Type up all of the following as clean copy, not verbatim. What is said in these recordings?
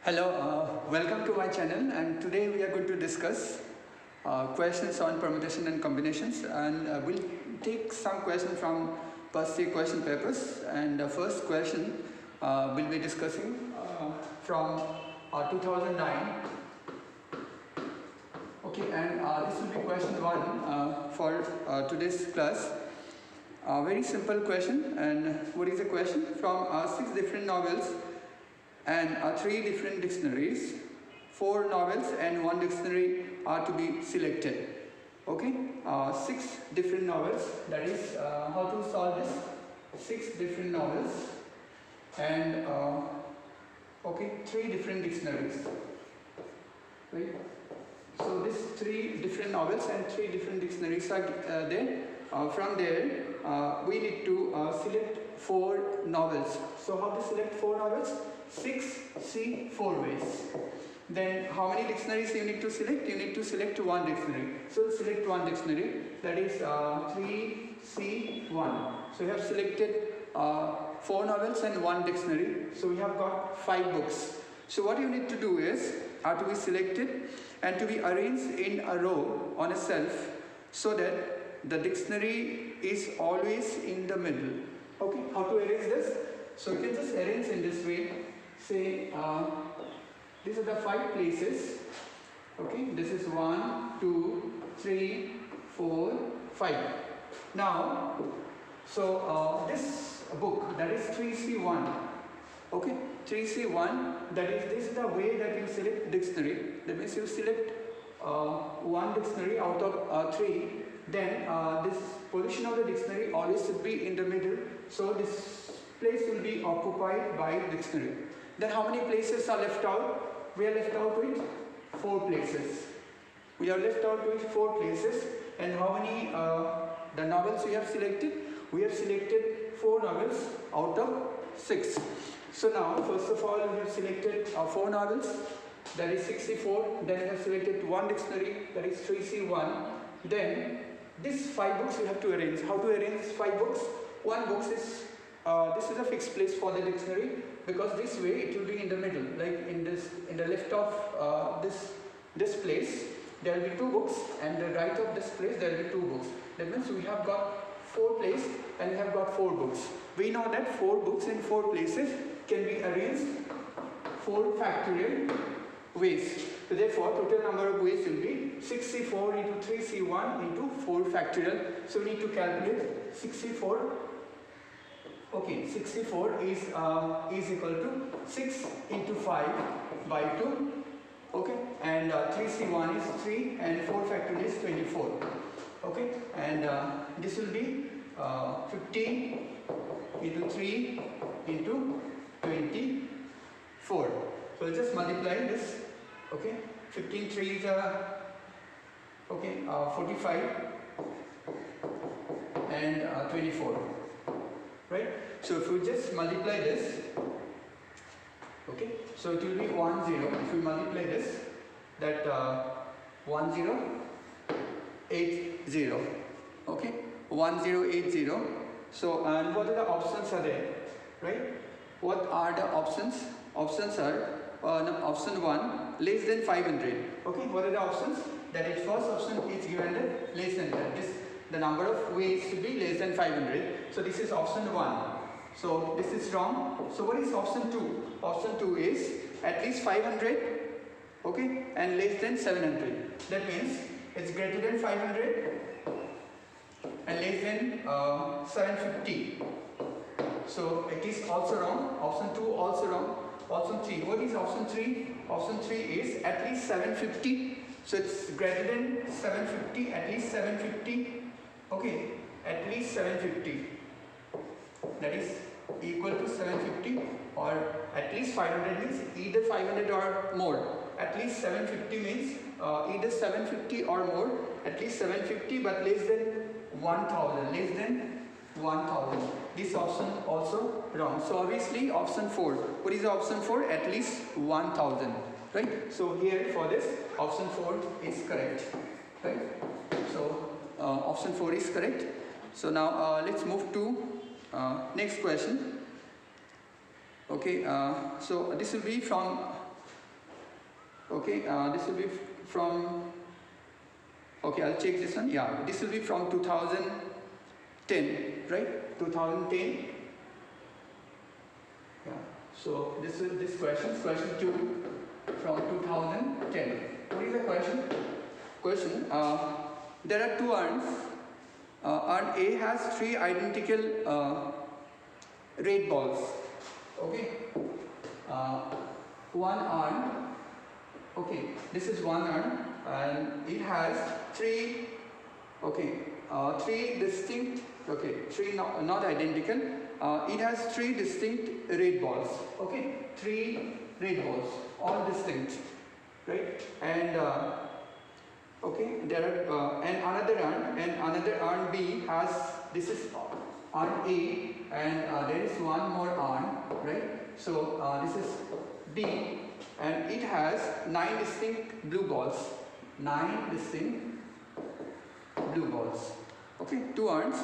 Hello, welcome to my channel, and today we are going to discuss questions on permutation and combinations, and we'll take some questions from past year question papers. And the first question we'll be discussing from 2009. Okay, and this will be question 1 for today's class. Very simple question. And what is the question? From 6 different novels and 3 different dictionaries, 4 novels and 1 dictionary are to be selected. Okay, 6 different novels, that is how to solve this. 6 different novels and okay, 3 different dictionaries, right? So these 3 different novels and 3 different dictionaries are there. From there we need to select 4 novels. So how to select 4 novels? 6 4 ways. Then how many dictionaries you need to select? You need to select 1 dictionary. So select 1 dictionary, that is 3C1. So you have selected 4 novels and 1 dictionary. So we have got 5 books. So what you need to do is to be selected and to be arranged in a row on a shelf so that the dictionary is always in the middle. Okay, how to arrange this? So you can just arrange in this way. Say these are the 5 places. Okay, this is 1, 2, 3, 4, 5. Now, so this book, that is 3C1. Okay, 3C1, that is, this is the way that you select dictionary. That means you select 1 dictionary out of 3. Then this position of the dictionary always should be in the middle. So this place will be occupied by dictionary. Then how many places are left out? We are left out with 4 places. We are left out with 4 places. And how many the novels we have selected? We have selected 4 novels out of 6. So now, first of all, we have selected 4 novels, that is 64. Then we have selected 1 dictionary, that is 3C1. Then these 5 books we have to arrange. How to arrange 5 books? 1 book is this is a fixed place for the dictionary, because this way it will be in the middle, like in the left of this place there will be 2 books, and the right of this place there will be 2 books. That means we have got 4 places and we have got 4 books. We know that 4 books in 4 places can be arranged 4 factorial ways. So therefore total number of ways will be 64 into 3C1 into 4 factorial. So we need to calculate 64. Okay, 64 is equal to 6 into 5 by 2. Okay, and 3C1 is 3 and 4 factorial is 24. Okay, and this will be 15 into 3 into 24. So we'll just multiply this. Okay, 15 3 is 45 and 24. Right? So if we just multiply this, okay, so it will be 1 0. If we multiply this, that 1 0 8 0. Okay, 1 0 8 0. So, and what are the options are there? Right? What are the options? Options are option 1, less than 500. Okay, what are the options? That is, first option is given that less than that. The number of ways to be less than 500. So this is option 1. So this is wrong. So what is option 2? Option 2 is at least 500, okay, and less than 700. That means it's greater than 500 and less than 750. So it is also wrong. Option 2 also wrong. Option 3. What is option 3? Option 3 is at least 750. So it's greater than 750, at least 750. Okay, at least 750. That is equal to 750, or at least 500 means either 500 or more. At least 750 means either 750 or more. At least 750, but less than 1000. Less than 1000. This option also wrong. So obviously option 4. What is the option 4? At least 1000. Right? So here for this, option 4 is correct. Right? So option 4 is correct. So now let's move to next question. Okay, so this will be from Okay, this will be from, okay, I'll check this one. Yeah, this will be from 2010, right? 2010. Yeah. So this is this question 2 from 2010. What is the question? There are two urns. Urn A has 3 identical red balls. Okay. One urn. Okay. This is one urn, and it has 3. Okay. 3 distinct. Okay. 3 not identical. It has 3 distinct red balls. Okay. 3 red balls, all distinct, right? And okay, there are and another urn B has, this is urn A, and there is one more urn, right? So this is B, and it has 9 distinct blue balls. 9 distinct blue balls. Okay, 2 urns.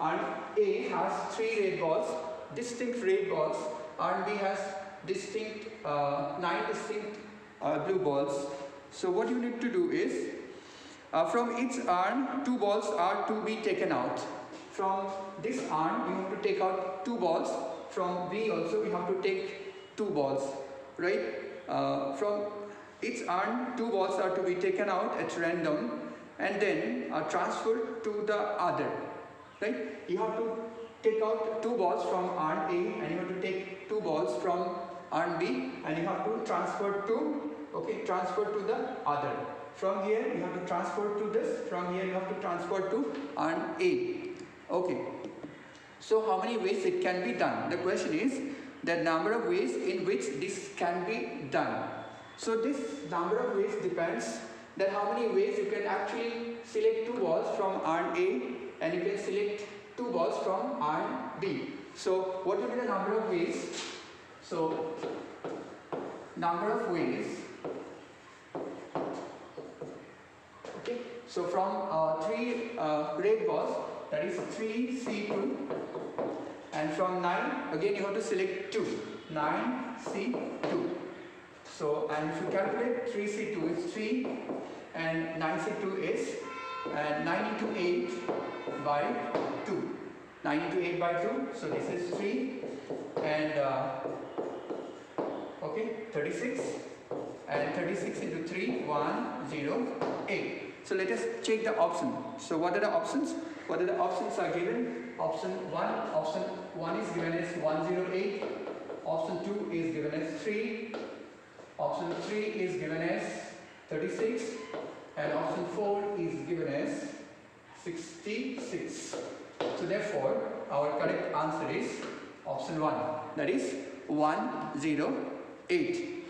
Urn A has 3 red balls, distinct red balls. Urn B has 9 distinct blue balls. So what you need to do is, from each urn, 2 balls are to be taken out. From this urn, you have to take out 2 balls. From B also, we have to take 2 balls, right? From each urn, 2 balls are to be taken out at random and then transferred to the other, right? You have to take out 2 balls from urn A, and you have to take 2 balls from urn B, and you have to transfer to the other. From here you have to transfer to this, from here you have to transfer to urn A. Okay. So how many ways it can be done? The question is the number of ways in which this can be done. So this number of ways depends that how many ways you can actually select 2 balls from urn A, and you can select 2 balls from urn B. So what will be the number of ways? So number of ways. Okay. So from 3 red balls, that is 3C2, and from 9 again you have to select 2. 9C2. So, and if you calculate, 3C2 is 3 and 9C2 is 9 into 8 by 2. 9 into 8 by 2. So this is 3 and okay, 36, and 36 into 3, 108. So let us check the option. So what are the options? What are the options are given? Option 1 is given as 108. Option 2 is given as 3. Option 3 is given as 36. And option 4 is given as 66. So therefore, our correct answer is option 1. That is 108.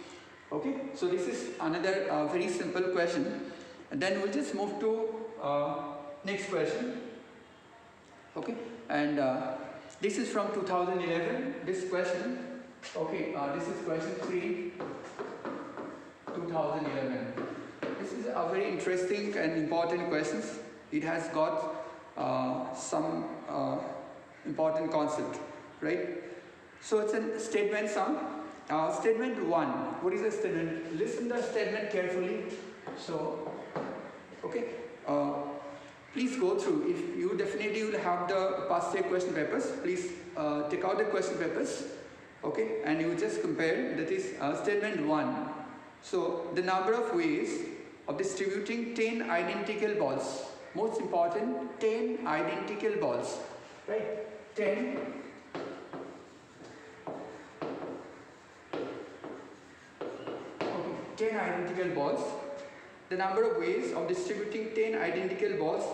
Okay. So this is another very simple question. And then we'll just move to next question. Okay, and this is from 2011. This question, okay, this is question 3, 2011. This is a very interesting and important question. It has got some important concept, right? So it's a statement sum. Statement 1. What is the statement? Listen to the statement carefully. So, okay. Please go through. If you definitely will have the past year question papers, please take out the question papers, okay, and you just compare. That is statement 1. So the number of ways of distributing 10 identical balls. Most important, 10 identical balls, right? 10. Okay, 10 identical balls. The number of ways of distributing 10 identical balls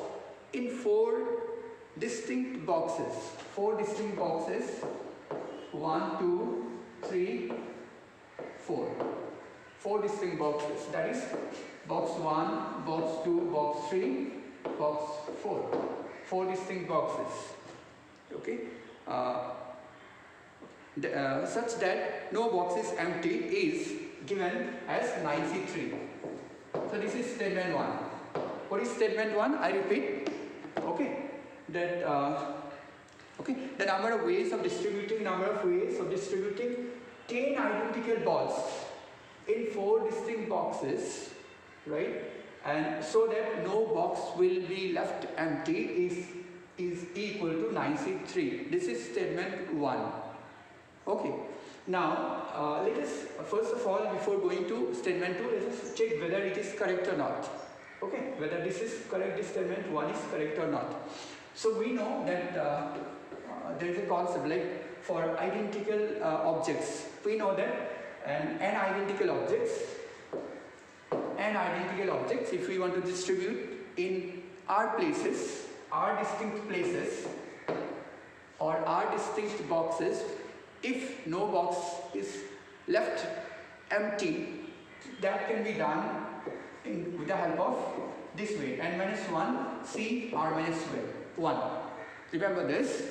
in 4 distinct boxes. 4 distinct boxes. 1, 2, 3, 4. 4 distinct boxes. That is box 1, box 2, box 3, box 4. 4 distinct boxes. Okay. Such that no box is empty is given as 9C3. So this is statement 1. What is statement 1? I repeat. Okay. That okay. The number of ways of distributing 10 identical balls. in 4 distinct boxes, right? And so that no box will be left empty is equal to 9C3. This is statement 1. Okay. Now, let us first of all, before going to statement 2, let us check whether it is correct or not. Okay, whether this is correct, this statement 1 is correct or not. So we know that there is a concept like for identical objects. We know that n identical objects, if we want to distribute in R places, R distinct places, or R distinct boxes, if no box is left empty, that can be done with the help of this way, n minus 1 C R minus 1. Remember this,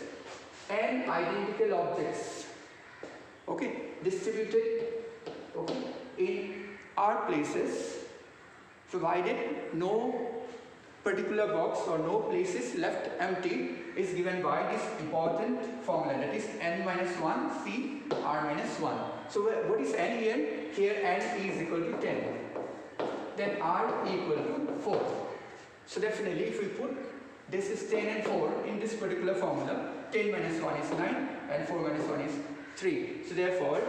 n identical objects, okay, distributed, okay, in R places, provided no particular box or no place is left empty, is given by this important formula, that is n minus 1 C R minus 1. So what is n here? Here n is equal to 10. Then R equal to 4. So definitely if we put this is 10 and 4 in this particular formula, 10 minus 1 is 9 and 4 minus 1 is 3. So therefore,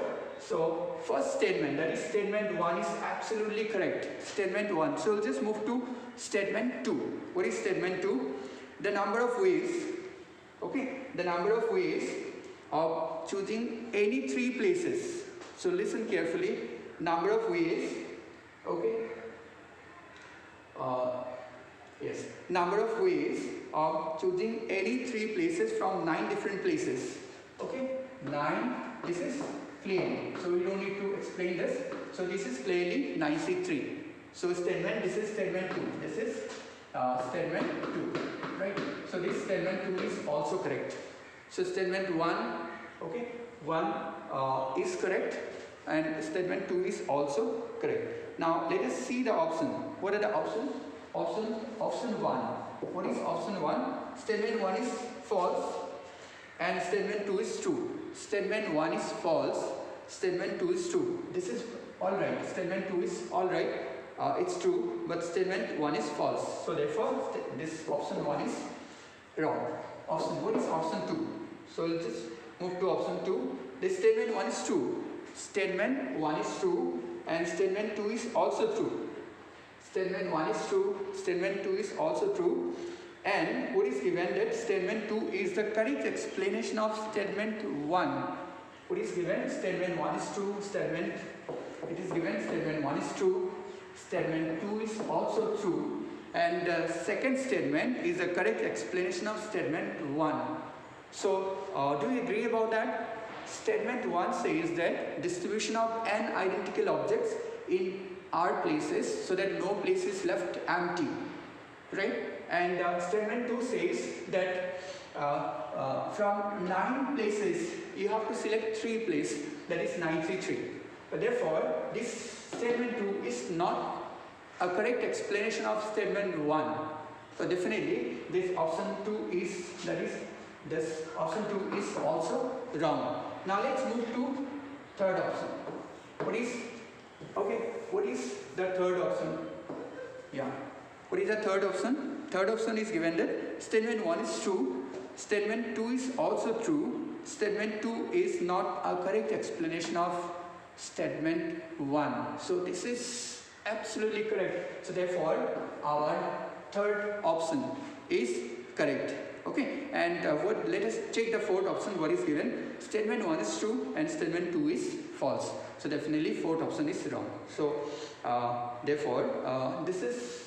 first statement, that is statement 1, is absolutely correct. Statement 1. So we'll just move to statement 2. What is statement 2? The number of ways, okay, the number of ways of choosing any 3 places. So listen carefully, number of ways, okay, yes, number of ways of choosing any 3 places from 9 different places, okay, 9, this is clear, so we don't need to explain this. So this is clearly 9C3. So statement, this is statement 2, this is statement 2, right? So this statement 2 is also correct. So statement 1, okay, 1 is correct, and statement 2 is also correct. Now let us see the option. What are the options? Option 1. What is option 1? Statement 1 is false and statement 2 is true. Statement 1 is false, statement 2 is true. This is alright. Statement 2 is alright, it's true, but statement 1 is false. So therefore this option 1 is wrong. What is option 2? So we'll just move to option 2. This statement 1 is true. Statement 1 is true and statement 2 is also true. Statement 1 is true, statement 2 is also true, and what is given that statement 2 is the correct explanation of statement 1. What is given? Statement 1 is true, statement 1 is true, statement 2 is also true, and the second statement is the correct explanation of statement 1. So do you agree about that? Statement 1 says that distribution of n identical objects in R places so that no place is left empty, right? And statement 2 says that from 9 places you have to select 3 places, that is 9C3. But therefore this statement 2 is not a correct explanation of statement 1. So definitely this option 2 is, option 2 is also wrong. Now let's move to third option. What is the third option? Yeah. What is the third option? Third option is given that statement 1 is true, statement 2 is also true, statement 2 is not a correct explanation of statement 1. So this is absolutely correct. So therefore our third option is correct. Okay, and let us check the fourth option. What is given? Statement 1 is true and statement 2 is false. So definitely fourth option is wrong. So therefore this is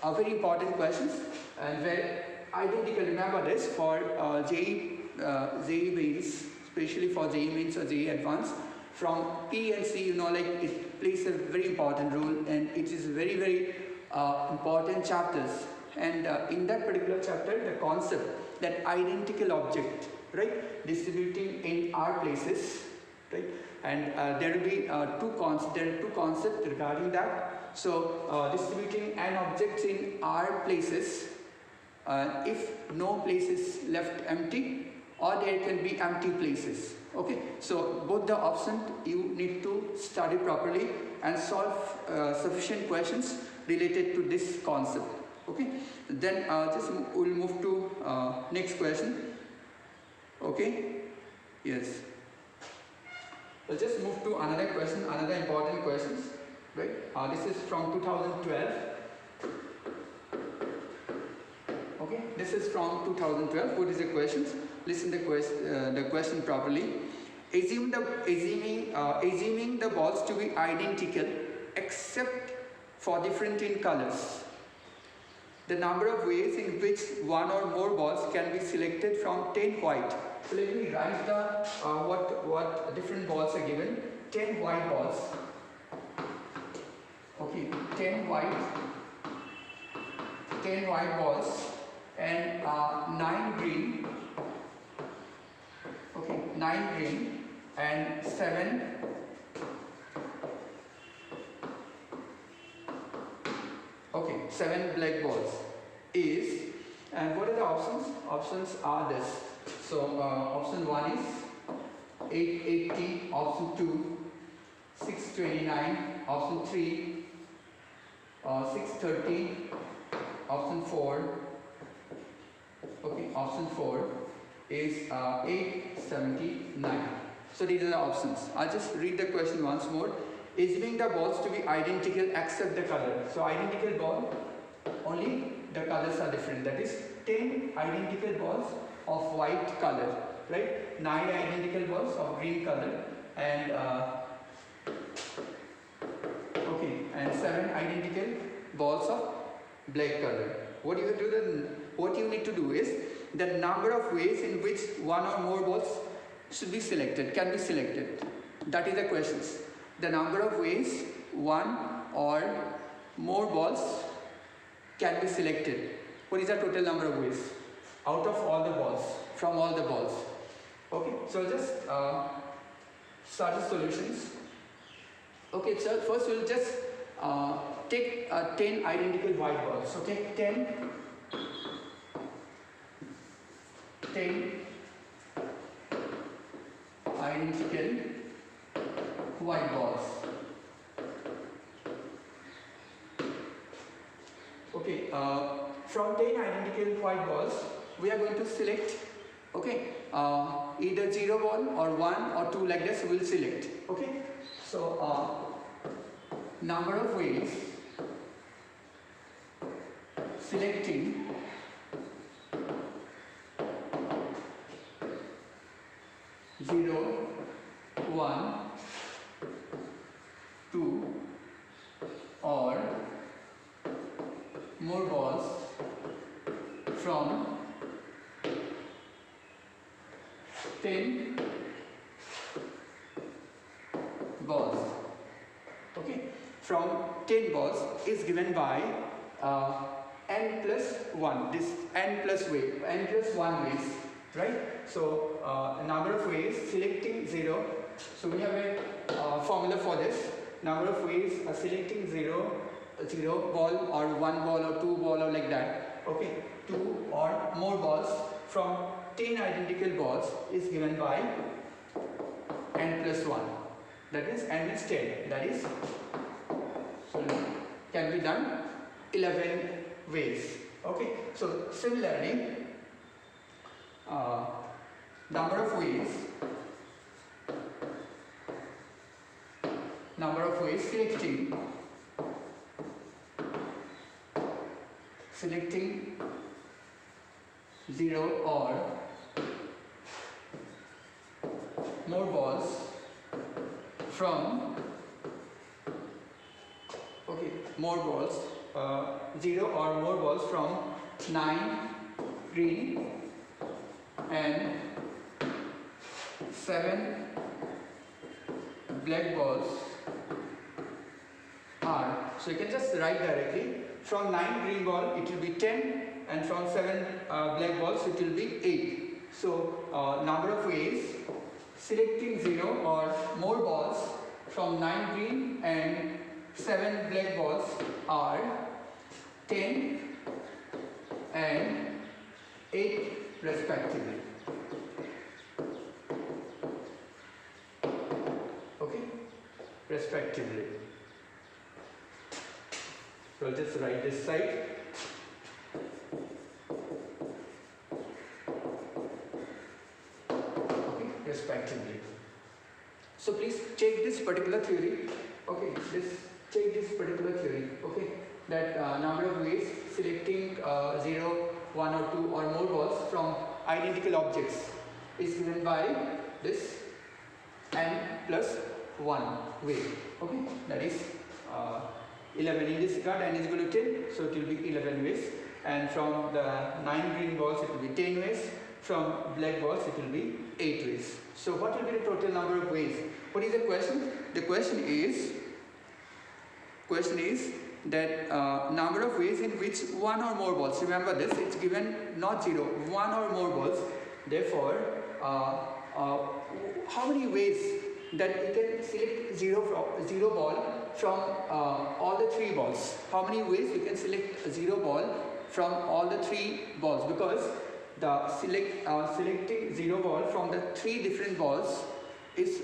a very important question, and where identical, remember this, for JEE mains, especially for JEE mains or JEE advanced, from P and C, you know, like it plays a very important role, and it is very important chapters. And in that particular chapter, the concept that identical object, right, distributing in R places, right, and there will be two concepts regarding that. So distributing n objects in R places, if no place is left empty, or there can be empty places. Okay, so both the options you need to study properly and solve sufficient questions related to this concept. Okay, then we'll move to next question. Okay, yes. So just move to another question, another important questions. Right, this is from 2012. Okay, this is from 2012. What is the question? Listen the question properly. Assuming the balls to be identical except for different in colors, the number of ways in which one or more balls can be selected from 10 white. So let me write the what different balls are given. 10 white balls. Okay, 10 white balls and 9 green. Okay, 9 green and 7 black balls is, and what are the options? Options are this. So option 1 is 880, option 2 629, option 3 630, option 4 option 4 is 879. So these are the options. I'll just read the question once more. Assuming the balls to be identical except the color. So identical ball, only the colors are different. That is 10 identical balls of white color, right? 9 identical balls of green color, and and 7 identical balls of black color. What you need to do is the number of ways in which one or more balls should be selected, can be selected. That is the questions. The number of ways one or more balls can be selected. What is the total number of ways out of all the balls, from all the balls? Okay, so just start the solutions. Okay, so first we'll just take 10 identical white balls. Okay, 10 identical white balls. Okay, from 10 identical white balls, we are going to select, okay, either 0 ball or 1 or 2 like this, we will select. Okay, so number of ways selecting 0, 1, 2 or more balls from 10 balls. Okay, from 10 balls is given by n plus 1, this n plus 1 ways, right? So number of ways selecting 0. So we have a formula for this. Number of ways selecting 0 ball or 1 ball or 2 ball or like that. Okay, 2 or more balls from 10 identical balls is given by n plus 1. That is n is 10. That is, so can be done 11 ways. Okay, so similarly, number of ways selecting 0 or more balls from 0 or more balls from 9 green and 7 black balls are, so you can just write directly, from 9 green ball it will be 10 and from 7 black balls it will be 8. So number of ways selecting 0 or more balls from 9 green and 7 black balls are 10 and 8 respectively. respectively. So I'll just write this side. Okay, respectively. So please check this particular theory. Okay, check this particular theory. Okay, that number of ways selecting 0, 1 or 2 or more balls from identical objects is given by this n plus 1 way. Okay, that is 11. In this regard, n is equal to 10, so it will be 11 ways. And from the 9 green balls, it will be 10 ways. From black balls, it will be 8 ways. So what will be the total number of ways? What is the question? The question is that number of ways in which one or more balls. Remember this, it's given not 0, one or more balls. Therefore, how many ways that you can select 0 ball from all the 3 balls? How many ways you can select a 0 ball from all the 3 balls? Because the selecting 0 ball from the 3 different balls is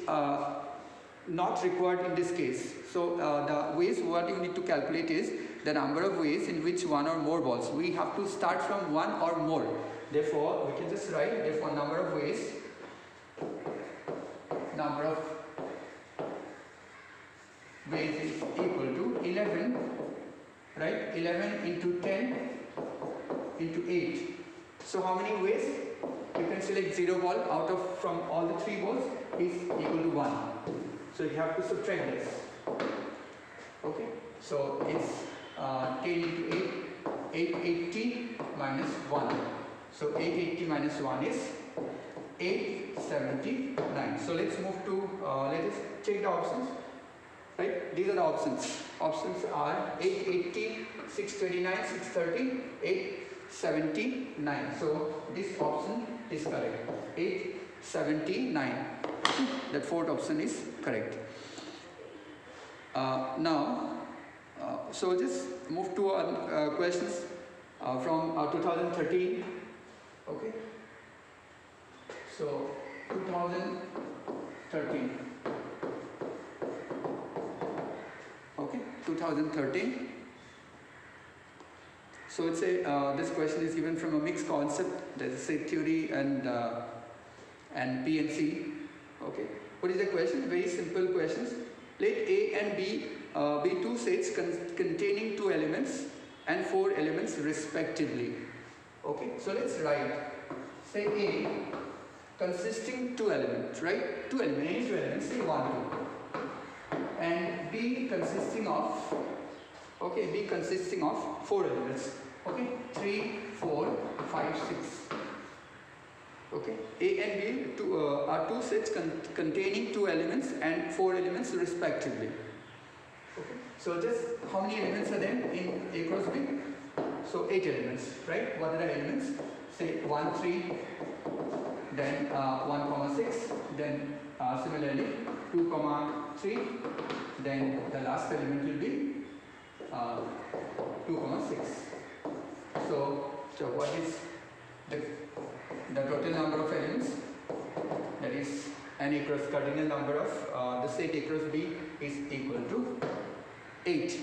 not required in this case. So the ways what you need to calculate is the number of ways in which one or more balls. We have to start from one or more. Therefore, we can just write, therefore number of ways is equal to 11, right? 11 into 10 into 8. So how many ways you can select 0 ball out of from all the 3 balls is equal to 1. So you have to subtract this. Okay, so it's 10 into 8, 880 minus 1. So 880 minus 1 is 879. So let's move to, let us check the options. Right, these are the options. Options are 880, 629, 630, 879. So this option is correct. 879. That fourth option is correct. So just move to questions from 2013. Okay. So 2013. Okay, 2013. So it's a this question is given from a mixed concept. There's a set theory and PNC. Okay, what is the question? Very simple questions. Let A and B be 2 sets containing 2 elements and 4 elements respectively. Okay, so let's write. Say A consisting 2 elements, right? 2 elements, any 2 elements. Say 1, 2. And B consisting of, okay, B consisting of 4 elements. Okay, 3, 4, 5, 6. Okay, A and B are 2 sets containing 2 elements and 4 elements respectively. Okay, so just how many elements are there in A cross B? So 8 elements, right? What are the elements? Say 1, 3, then 1, 6, then similarly 2, 3, then the last element will be 2, 6. So what is the total number of elements? That is n across cardinal number of the set A cross B is equal to 8.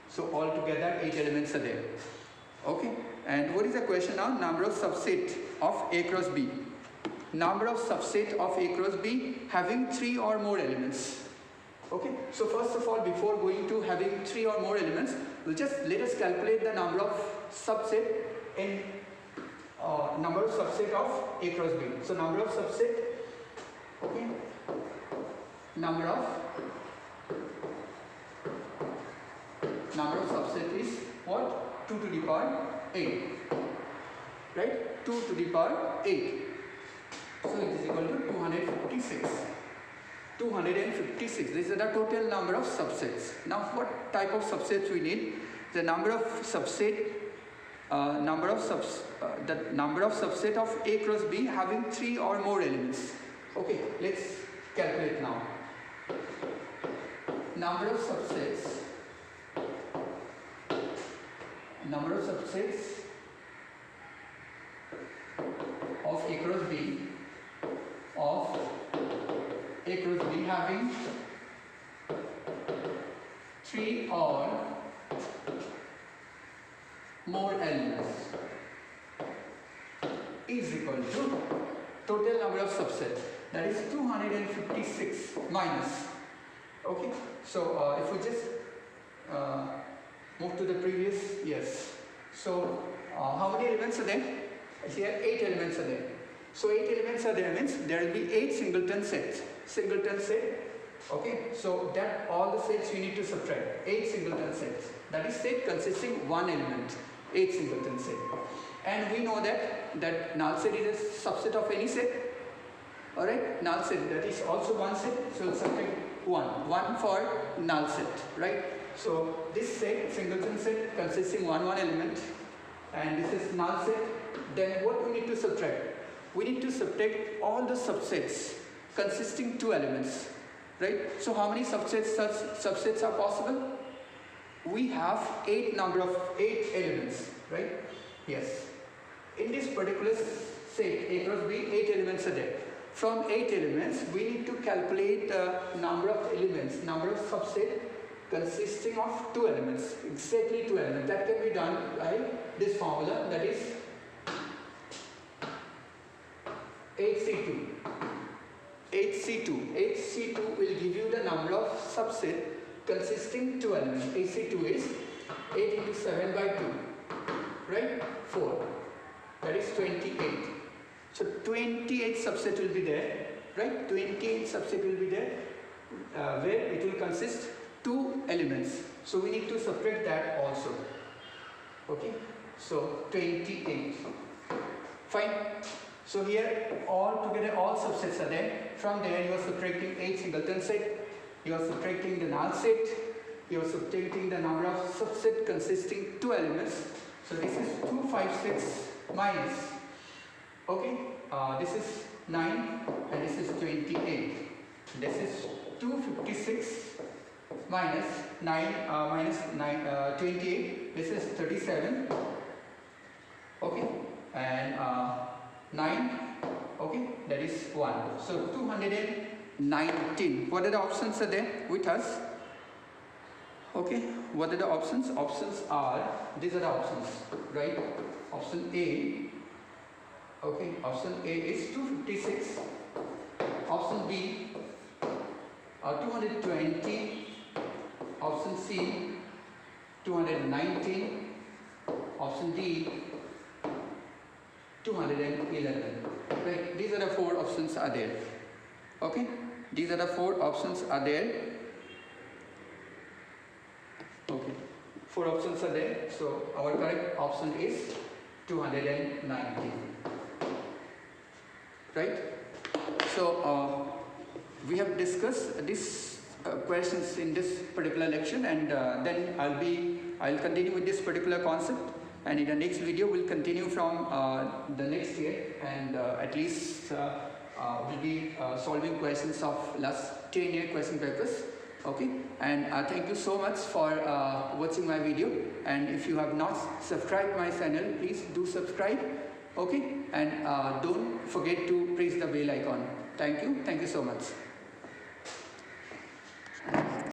So altogether 8 elements are there. Okay. And what is the question now? Number of subset of A cross B. Number of subset of A cross B having 3 or more elements. Okay. So first of all, before going to having 3 or more elements, we'll just let us calculate the number of subset in number of subset of A cross B. So number of subset, okay, number of subset is what? 2 to the power 8, right? 2 to the power 8. So it is equal to 256. 256. This is the total number of subsets. Now what type of subsets we need? The number of subset, the number of subset of A cross B having 3 or more elements. Okay, let's calculate now. Number of subsets of A cross B having 3 or more elements is equal to total number of subsets, that is 256 minus. Okay, so if we just move to the previous, yes. So how many elements are there? Here 8 elements are there. So 8 elements are there means there will be 8 singleton sets. Singleton set. Okay, so that all the sets you need to subtract. 8 singleton sets. That is set consisting one element. 8 singleton set. And we know that null set is a subset of any set. Alright, null set, that is also one set. So we'll subtract one for null set, right? So this set, singleton set consisting one element, and this is null set. Then what we need to subtract? We need to subtract all the subsets consisting 2 elements, right? So how many subsets are possible? We have 8 elements, right? Yes. In this particular set, A cross B, 8 elements are there. From 8 elements, we need to calculate the number of elements, number of subsets consisting of 2 elements, exactly 2 elements. That can be done by this formula, that is 8C2. 8C2 will give you the number of subsets consisting 2 elements. 8C2 is 8 into 7 by 2, right? 4. That is 28. So 28 subset will be there, right? 28 subset will be there, where it will consist 2 elements. So we need to subtract that also. Okay? So 28. Fine. So here all together all subsets are there. From there you are subtracting 8 singleton set. You are subtracting the null set. You are subtracting the number of subsets consisting 2 elements. So this is 256 minus. Okay, this is 9 and this is 28. This is 256 minus 28. This is 37. Okay, and 9. Okay, that is 1. So 219. What are the options are there with us? Okay, what are the options? Options are, these are the options, right? Option A. Okay, option A is 256. Option B, 220. Option C, 219. Option D, 211. Right, these are the 4 options are there. Okay, these are the 4 options are there. Okay, 4 options are there. So our correct option is 219. Right? So we have discussed these questions in this particular lecture, and then I'll continue with this particular concept, and in the next video we'll continue from the next year, and at least we'll be solving questions of last 10-year question papers. Okay, and thank you so much for watching my video, and if you have not subscribed my channel, please do subscribe. Okay, and don't forget to press the bell icon. Thank you so much.